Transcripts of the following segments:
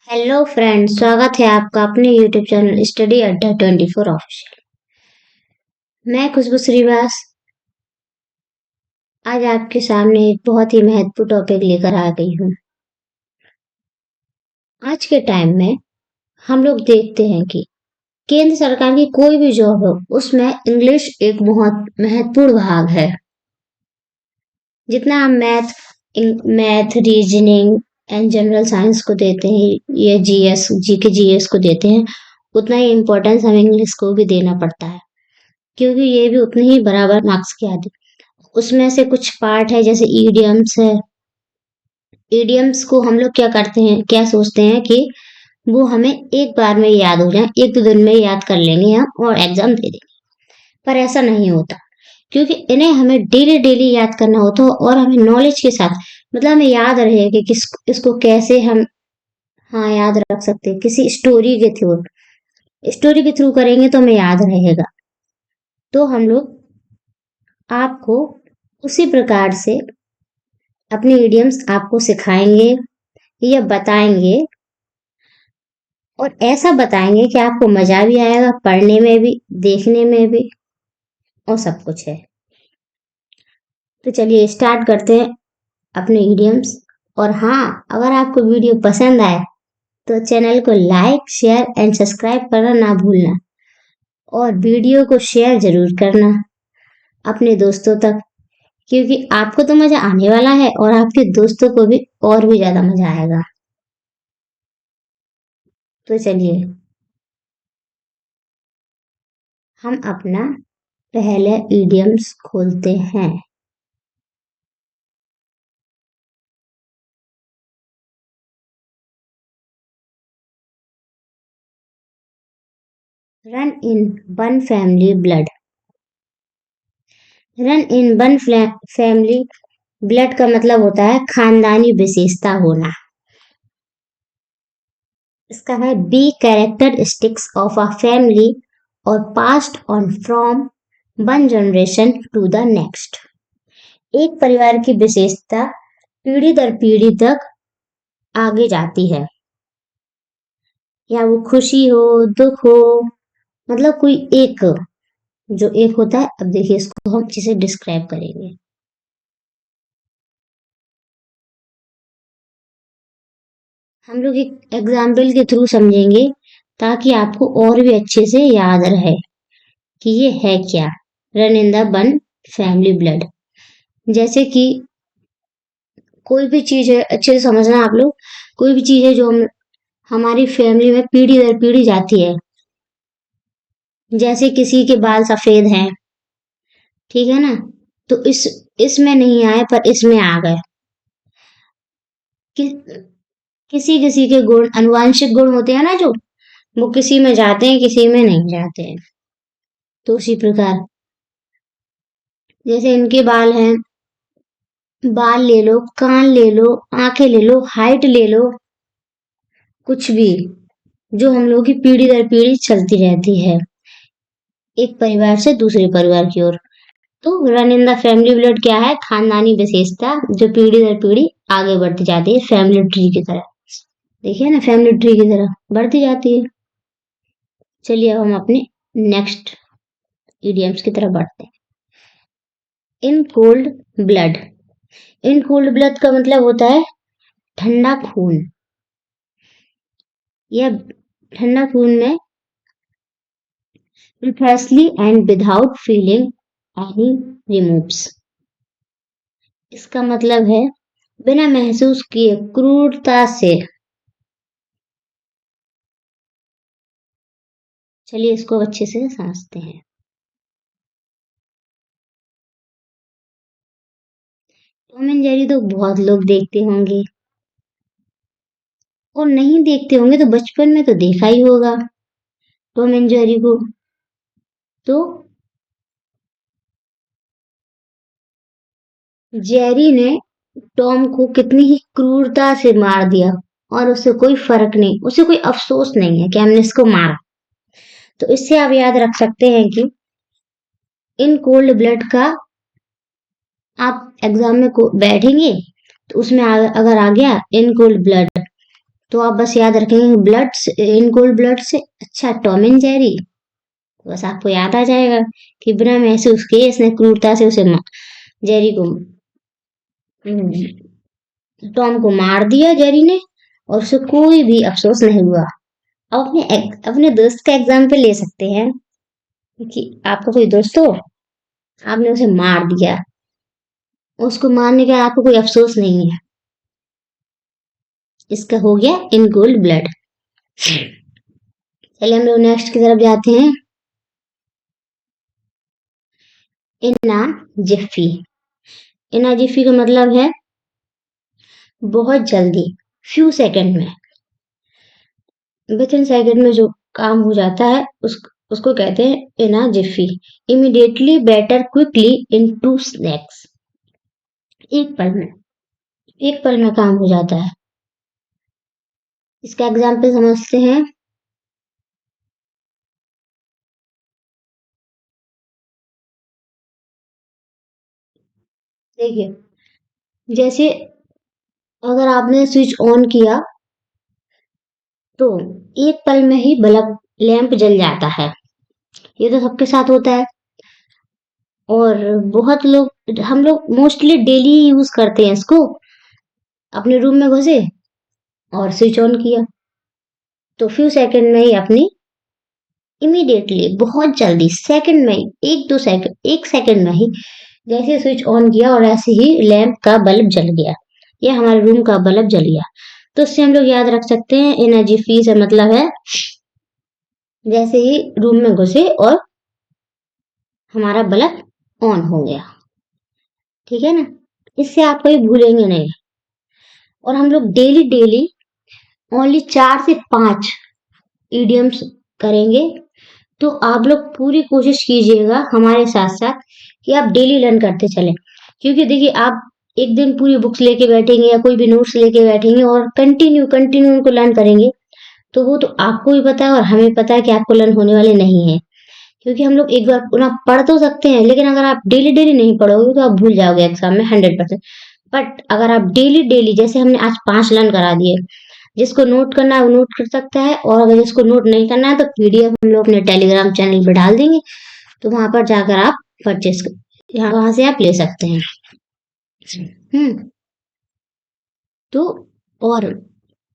Hello friends, स्वागत है आपका अपने यूट्यूब चैनल स्टडी अड्डा 24 ऑफिशियल। मैं खुशबू श्रीवास आज आपके सामने एक बहुत ही महत्वपूर्ण टॉपिक लेकर आ गई हूँ। आज के टाइम में हम लोग देखते हैं कि केंद्र सरकार की कोई भी जॉब हो उसमें इंग्लिश एक बहुत महत्वपूर्ण भाग है। जितना हम math reasoning and general science को देते हैं या जीके जीएस को देते हैं, उतना ही इम्पोर्टेंस हमें इंग्लिश को भी देना पड़ता है, क्योंकि ये भी उतनी ही बराबर मार्क्स की आती है। उसमें से कुछ पार्ट है जैसे ईडियम्स है। ईडियम्स को हम लोग क्या करते हैं, क्या सोचते हैं कि वो हमें एक बार में याद हो जाए, एक दो दिन में याद कर लेंगे हम और एग्जाम दे देंगे। पर ऐसा नहीं होता, क्योंकि इन्हें हमें डेली डेली याद करना होता है और हमें नॉलेज के साथ, मतलब हमें याद रहे कि इसको कैसे हम याद रख सकते हैं। किसी स्टोरी के थ्रू करेंगे तो हमें याद रहेगा। तो हम लोग आपको उसी प्रकार से अपने इडियम्स आपको सिखाएंगे या बताएंगे, और ऐसा बताएंगे कि आपको मजा भी आएगा, पढ़ने में भी, देखने में भी, और सब कुछ है। तो चलिए स्टार्ट करते हैं अपने इडियम्स। और हाँ, अगर आपको वीडियो पसंद आए तो चैनल को लाइक शेयर एंड सब्सक्राइब करना ना भूलना, और वीडियो को शेयर जरूर करना अपने दोस्तों तक, क्योंकि आपको तो मजा आने वाला है और आपके दोस्तों को भी और भी ज्यादा मजा आएगा। तो चलिए हम अपना पहले इडियम्स खोलते हैं। Run in one family blood. Run in one family blood का मतलब होता है खानदानी विशेषता होना। इसका है be characteristics of a family और passed on from one generation to the next. एक परिवार की विशेषता पीढ़ी दर पीढ़ी तक आगे जाती है, या वो खुशी हो, दुख हो, मतलब कोई एक जो एक होता है। अब देखिए इसको हम अच्छे से डिस्क्राइब करेंगे। हम लोग एक एग्जाम्पल के थ्रू समझेंगे ताकि आपको और भी अच्छे से याद रहे कि ये है क्या run in the one family blood. जैसे कि कोई भी चीज है, अच्छे से समझना आप लोग। कोई भी चीज है जो हमारी फैमिली में पीढ़ी दर पीढ़ी जाती है। जैसे किसी के बाल सफेद हैं, ठीक है ना, तो इसमें नहीं आए पर इसमें आ गए। कि, किसी किसी के गुण, अनुवांशिक गुण होते हैं ना, जो वो किसी में जाते हैं, किसी में नहीं जाते हैं। तो उसी प्रकार जैसे इनके बाल हैं, बाल ले लो, कान ले लो, आंखें ले लो, हाइट ले लो, कुछ भी जो हम लोग की पीढ़ी दर पीढ़ी चलती रहती है एक परिवार से दूसरे परिवार की ओर। तो run in the family blood क्या है? खानदानी विशेषता जो पीढ़ी दर पीढ़ी आगे बढ़ती जाती है, फैमिली ट्री की तरह। देखिए ना, फैमिली ट्री की तरह बढ़ती जाती है। चलिए अब हम अपने नेक्स्ट इडियम्स की तरफ बढ़ते हैं। In cold blood. In cold blood का मतलब होता है ठंडा खून। यह ठंडा खून में precisely and without feeling any removes। इसका मतलब है बिना महसूस किए, क्रूरता से। चलिए इसको अच्छे से समझते हैं। टॉम एंड जेरी तो बहुत लोग देखते होंगे, और नहीं देखते होंगे तो बचपन में तो देखा ही होगा टॉम एंड जेरी को। तो जेरी ने टॉम को कितनी ही क्रूरता से मार दिया, और उसे कोई फर्क नहीं, उसे कोई अफसोस नहीं है कि हमने इसको मारा। तो इससे आप याद रख सकते हैं कि इन कोल्ड ब्लड का आप एग्जाम में बैठेंगे तो उसमें अगर आ गया इन कोल्ड ब्लड, तो आप बस याद रखेंगे ब्लड इन कोल्ड ब्लड से अच्छा टॉम एंड जेरी, बस आपको याद आ जाएगा कि बिना महसूस किए इसने क्रूरता से जेरी को टॉम को मार दिया जेरी ने, और उसे कोई भी अफसोस नहीं हुआ। अब अपने दोस्त का एग्जाम्पल ले सकते हैं कि आपका कोई दोस्त हो, आपने उसे मार दिया, उसको मारने का आपको कोई अफसोस नहीं है, इसका हो गया इन कोल्ड ब्लड। चलिए हम लोग नेक्स्ट की तरफ जाते हैं। इना जिफ्फी। इना जिफ्फी का मतलब है बहुत जल्दी, फ्यू सेकंड में, विद इन सेकंड में जो काम हो जाता है उसको कहते हैं इना जिफ्फी। इमीडिएटली, बेटर, क्विकली, इन 2 स्नैक्स। एक पल में काम हो जाता है। इसका एग्जाम्पल समझते हैं। देखिए, जैसे अगर आपने स्विच ऑन किया तो एक पल में ही बल्ब लैंप जल जाता है, ये तो सबके साथ होता है। और बहुत लोग, हम लोग मोस्टली डेली यूज करते हैं इसको। अपने रूम में घुसे और स्विच ऑन किया तो फ्यू सेकंड में ही अपनी, इमीडिएटली, बहुत जल्दी, सेकंड में ही, 1-2 सेकंड, 1 सेकंड में ही जैसे स्विच ऑन किया और ऐसे ही लैंप का बल्ब जल गया, या हमारे रूम का बल्ब जल गया। तो इससे हम लोग याद रख सकते हैं एनर्जी फ्री से मतलब है जैसे ही रूम में घुसे और हमारा बल्ब ऑन हो गया। ठीक है ना, इससे आप कभी भूलेंगे नहीं। और हम लोग डेली डेली ओनली 4 से 5 इडियम्स करेंगे। तो आप लोग पूरी कोशिश कीजिएगा हमारे साथ साथ कि आप डेली लर्न करते चलें, क्योंकि देखिए आप एक दिन पूरी बुक्स लेके बैठेंगे या कोई भी नोट्स लेके बैठेंगे और कंटिन्यू कंटिन्यू उनको लर्न करेंगे, तो वो तो आपको भी पता है और हमें पता है कि आपको लर्न होने वाले नहीं है। क्योंकि हम लोग एक बार ना पढ़ तो सकते हैं, लेकिन अगर आप डेली डेली नहीं पढ़ोगे तो आप भूल जाओगे एग्जाम में 100%। बट अगर आप डेली डेली, जैसे हमने आज 5 लर्न करा दिए, जिसको नोट करना है वो नोट कर सकता है, और अगर जिसको नोट नहीं करना है तो पीडीएफ हम लोग अपने टेलीग्राम चैनल पे डाल देंगे, तो वहां पर जाकर आप परचेस, यहाँ वहां से आप ले सकते हैं। हम्म तो और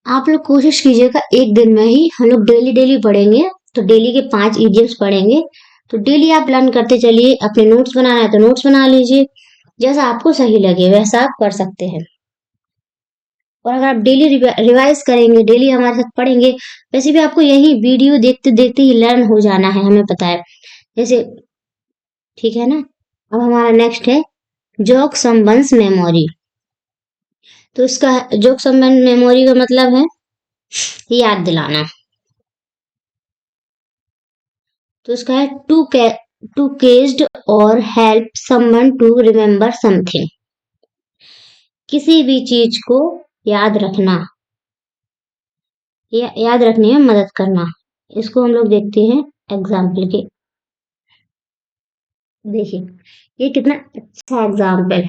आप लोग कोशिश कीजिएगा एक दिन में ही, हम लोग डेली डेली पढ़ेंगे, तो डेली के 5 इडियम्स पढ़ेंगे। तो डेली आप लर्न करते चलिए, अपने नोट्स बनाना है तो नोट्स बना लीजिए, जैसा आपको सही लगे वैसा आप कर सकते हैं। और अगर आप डेली रिवाइज करेंगे, डेली हमारे साथ पढ़ेंगे, वैसे भी आपको यही वीडियो देखते देखते ही लर्न हो जाना है, हमें पता है। जैसे, ठीक है ना, अब हमारा नेक्स्ट है जोक संबंध मेमोरी। तो इसका जोक संबंध मेमोरी का मतलब है याद दिलाना। तो इसका है टू केस्ड और help someone to remember something. किसी भी चीज को याद रखना, याद रखने में मदद करना। इसको हम लोग देखते हैं एग्जाम्पल के। देखिए, ये कितना अच्छा एग्जाम्पल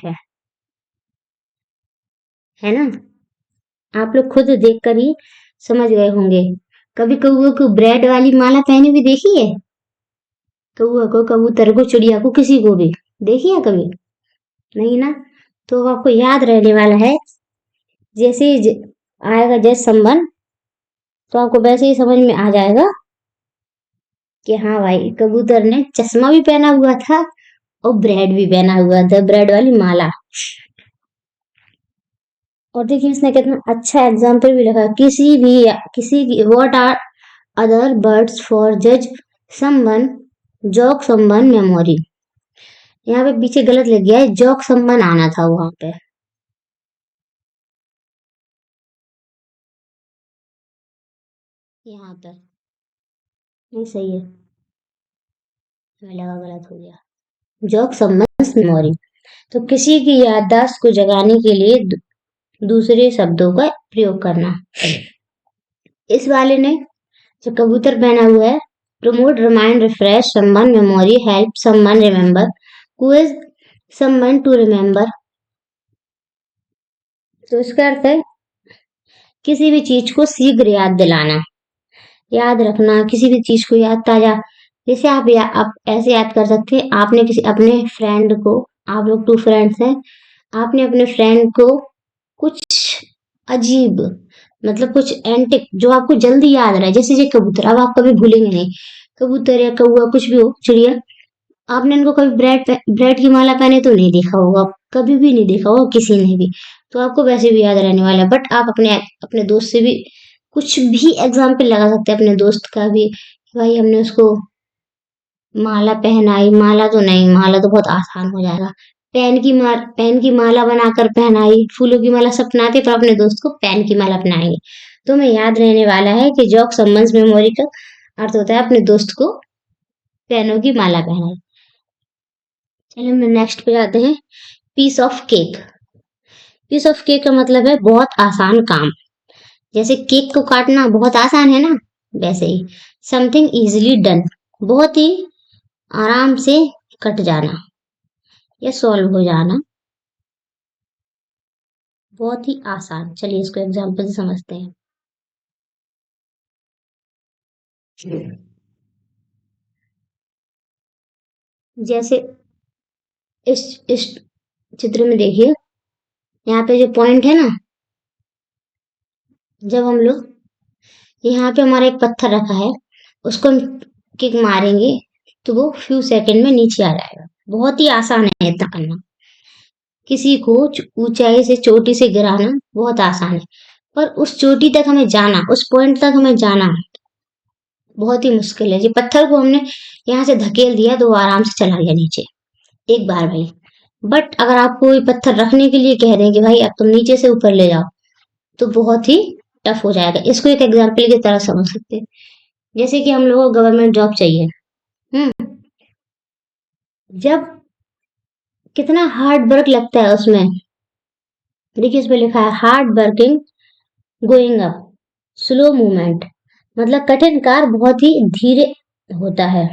है ना। आप लोग खुद देखकर ही समझ गए होंगे। कभी कौवे को ब्रेड वाली माला पहनी हुई देखी है? कौआ को, कबूतर को, चिड़िया को, किसी को भी देखी है कभी? नहीं ना। तो आपको याद रहने वाला है, जैसे ही आएगा जैसे संबंध, तो आपको वैसे ही समझ में आ जाएगा कि हाँ भाई, कबूतर ने चश्मा भी पहना हुआ था और ब्रेड भी पहना हुआ था, ब्रेड वाली माला। और देखिए इसने कितना अच्छा एग्जाम्पल भी लिखा, किसी की what are other words for jog someone jog someone memory. यहाँ पे पीछे गलत लिख गया है, जोक समवन आना था वहां पे। यहाँ पर नहीं सही है, हमें लगा गलत हो गया। जोक समवन मेमोरी, तो किसी की याददाश्त को जगाने के लिए दूसरे शब्दों का प्रयोग करना। इस वाले ने जो कबूतर पहना हुआ है, prompt, remind, refresh someone memory, help someone remember, quiz someone to remember. तो इसका अर्थ है किसी भी चीज को शीघ्र याद दिलाना, याद रखना, किसी भी चीज को याद ताजा, जैसे आप ऐसे याद कर सकते हैं, आपने किसी अपने फ्रेंड को, आप लोग 2 फ्रेंड्स हैं, आपने अपने फ्रेंड को कुछ अजीब, मतलब कुछ एंटिक जो आपको जल्दी याद रहा है, जैसे ये कबूतर, अब आप कभी भूलेंगे नहीं, कबूतर या कौवा कुछ भी हो, चिड़िया, आपने इनको कभी ब्रेड की माला पहने तो नहीं देखा होगा, कभी भी नहीं देखा होगा किसी ने भी, तो आपको वैसे भी याद रहने वाला है। बट आप अपने अपने दोस्त से भी कुछ भी एग्जाम्पल लगा सकते हैं, अपने दोस्त का भी, कि भाई हमने उसको माला पहनाई, माला तो नहीं, माला तो बहुत आसान हो जाएगा, पेन की माला बनाकर पहनाई, फूलों की माला सब पहनाते, पर अपने दोस्त को पेन की माला पहनाएंगे, तो हमें याद रहने वाला है कि जॉक सम्मन्स मेमोरी का अर्थ होता है अपने दोस्त को पेनों की माला पहनाई। चलिए हम नेक्स्ट पे जाते हैं, piece of cake. Piece of cake का मतलब है बहुत आसान काम, जैसे केक को काटना बहुत आसान है ना, वैसे ही समथिंग इजीली डन, बहुत ही आराम से कट जाना या सॉल्व हो जाना, बहुत ही आसान। चलिए इसको एग्जांपल से समझते हैं। जैसे इस चित्र में देखिए, यहाँ पे जो पॉइंट है ना, जब हम लोग यहाँ पे हमारा एक पत्थर रखा है, उसको हम किक मारेंगे तो वो फ्यू सेकंड में नीचे आ जाएगा, बहुत ही आसान है इतना करना। किसी को ऊंचाई से चोटी से गिराना बहुत आसान है, पर उस चोटी तक हमें जाना, उस पॉइंट तक हमें जाना बहुत ही मुश्किल है। जी पत्थर को हमने यहाँ से धकेल दिया तो वो आराम से चला गया नीचे, एक बार भाई। बट अगर आपको कोई पत्थर रखने के लिए कह दें कि भाई अब तुम नीचे से ऊपर ले जाओ, तो बहुत ही टफ हो जाएगा। इसको एक एग्जाम्पल की तरह समझ सकते हैं, जैसे कि हम लोगों को गवर्नमेंट जॉब चाहिए, हम्म, जब कितना हार्ड वर्क लगता है उसमें, देखिए इस पे लिखा है hard working going up slow movement, मतलब कठिन कार्य बहुत ही धीरे होता है,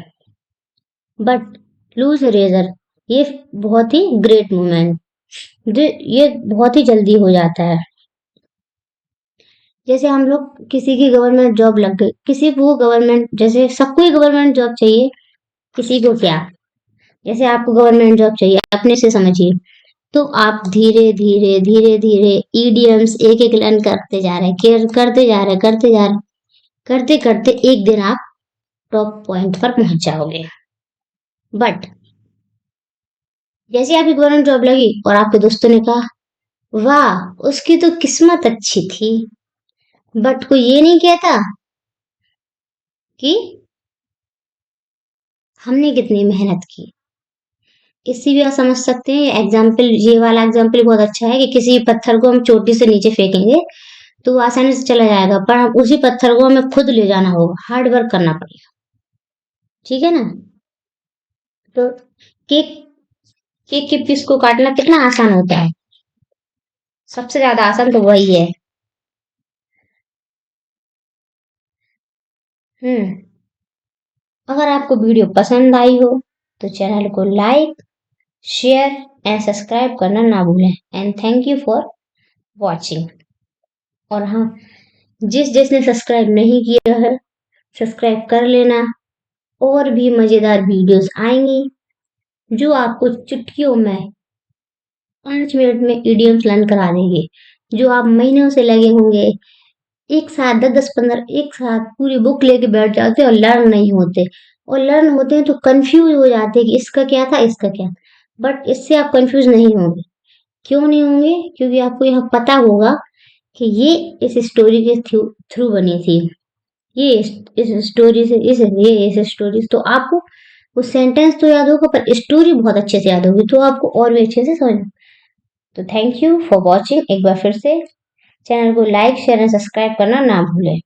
बट लूज रेजर ये बहुत ही ग्रेट मूवमेंट, जो ये बहुत ही जल्दी हो जाता है। जैसे हम लोग किसी की गवर्नमेंट जॉब लग गई, किसी को गवर्नमेंट, जैसे सबको ही गवर्नमेंट जॉब चाहिए, किसी को क्या, जैसे आपको गवर्नमेंट जॉब चाहिए अपने से समझिए, तो आप धीरे धीरे धीरे धीरे ईडीएम्स एक एक लर्न करते जा रहे हैं, केयर करते जा रहे हैं, करते जा रहे हैं, करते करते एक दिन आप टॉप पॉइंट पर पहुंच जाओगे। बट जैसे आपकी गवर्नमेंट जॉब लगी और आपके दोस्तों ने कहा वाह उसकी तो किस्मत अच्छी थी, बट कोई ये नहीं कहता कि हमने कितनी मेहनत की। इससे भी आप समझ सकते हैं एग्जाम्पल, ये वाला एग्जाम्पल बहुत अच्छा है कि किसी पत्थर को हम चोटी से नीचे फेंकेंगे तो वो आसानी से चला जाएगा, पर हम उसी पत्थर को हमें खुद ले जाना होगा, हार्ड वर्क करना पड़ेगा, ठीक है ना। तो केक केक के पीस को काटना कितना आसान होता है, सबसे ज्यादा आसान तो वही है। हम्म, अगर आपको वीडियो पसंद आई हो तो चैनल को लाइक, शेयर एंड सब्सक्राइब करना ना भूलें, and thank you for watching. और हाँ, जिसने सब्सक्राइब नहीं किया है, सब्सक्राइब कर लेना, और भी मजेदार वीडियोस आएंगी जो आपको चुटकियों में 5 मिनट में इडियम्स लर्न करा देंगे, जो आप महीनों से लगे होंगे, एक साथ 10-10-15 एक साथ पूरी बुक लेके बैठ जाते हैं और लर्न नहीं होते, और लर्न होते हैं तो कंफ्यूज हो जाते हैं कि इसका क्या था इसका क्या, बट इससे आप कंफ्यूज नहीं होंगे। क्यों नहीं होंगे? क्योंकि आपको यह पता होगा कि ये इस स्टोरी के थ्रू थ्रू बनी थी, ये इस स्टोरी से इस स्टोरी से, तो आपको वो सेंटेंस तो याद होगा पर स्टोरी बहुत अच्छे से याद होगी, तो आपको और भी अच्छे से समझ। तो थैंक यू फॉर वॉचिंग, एक बार फिर से चैनल को लाइक शेयर एंड सब्सक्राइब करना ना भूलें।